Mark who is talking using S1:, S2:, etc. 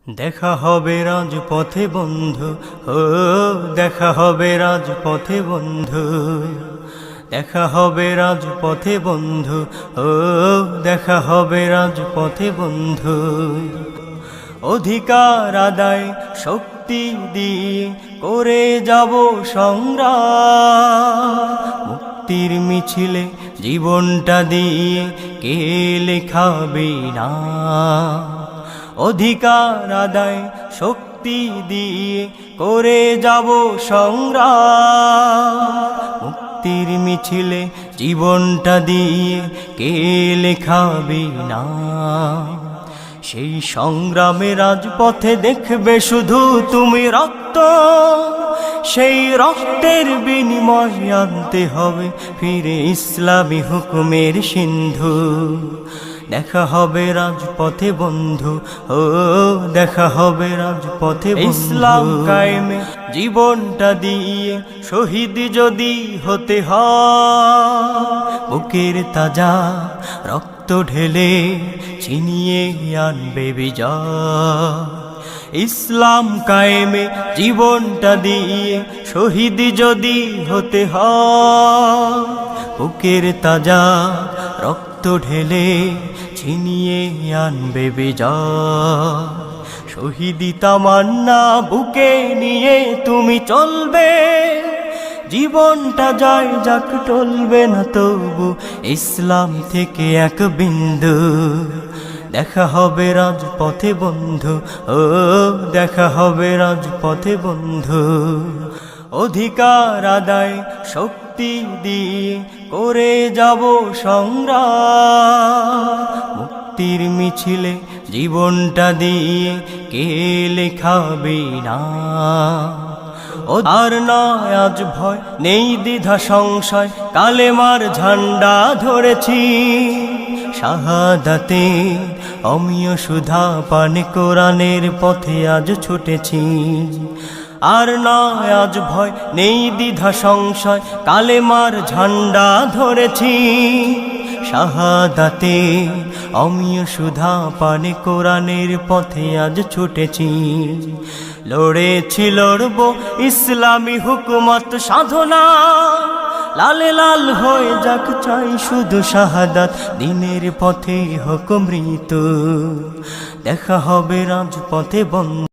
S1: দেখা হবে রাজপথে বন্ধু, ও দেখা হবে রাজপথে বন্ধু, দেখা হবে রাজপথে বন্ধু, ও দেখা হবে রাজপথে বন্ধু। অধিকার আদায় শক্তি দিয়ে করে যাব সংগ্রাম, মুক্তির মিছিলে জীবনটা দিয়ে কে লেখাবে না। অধিকার আদায় শক্তি দিয়ে করে যাব সংগ্রাম, মুক্তির মিছিলে জীবনটা দিয়ে কে লেখাবে না। সেই সংগ্রামে রাজপথে দেখবে শুধু তুমি রক্ত, সেই রক্তের বিনিময় আনতে হবে ফিরে ইসলামী হুকুমের সিন্ধু। দেখা হবে রাজপথে বন্ধু, ও দেখা হবে রাজপথে বন্ধু। ইসলাম কায়েমে জীবনটা দিয়ে শহীদ যদি হতে হয়, বুকের তাজা রক্ত ঢেলে ছিনিয়ে আনবে বিজয়। ইসলাম কায়েমে জীবনটা দিয়ে শহীদ যদি হতে হয়, বুকের তাজা রক্ত ঢেলে ছিনিয়ে আনবে বিজয়। শহীদি তামান্না বুকে নিয়ে তুমি চলবে, জীবনটা যায় যাক টলবে না তবু ইসলাম থেকে এক বিন্দু। দেখা হবে রাজপথে বন্ধু, ও দেখা হবে রাজপথে বন্ধু। অধিকার আদায় শক্তি দিয়ে করে যাব সংগ্রাম, মুক্তির মিছিলে জীবনটা দিয়ে কে লেখাবে না। আর নয় আজ ভয় নেই দ্বিধা সংশয়, কালেমার ঝান্ডা ধরেছি, শাহাদাতে অমিয় সুধা পানে কোরআনের পথে আজ ছুটেছি। আর নয় আজ ভয় নেই দ্বিধা সংশয়, কালেমার ঝান্ডা ধরেছি, শাহাদাতে অমিয় সুধা পানে কোরআনের পথে আজ ছুটেছি। লড়েছি লড়ব ইসলামী হুকুমত সাধনা, লালে লাল হয়ে যাক চাই শুধু শাহাদাত, দিনের পথে হোক মৃত্যু। দেখা হবে রাজপথে বন্ধু।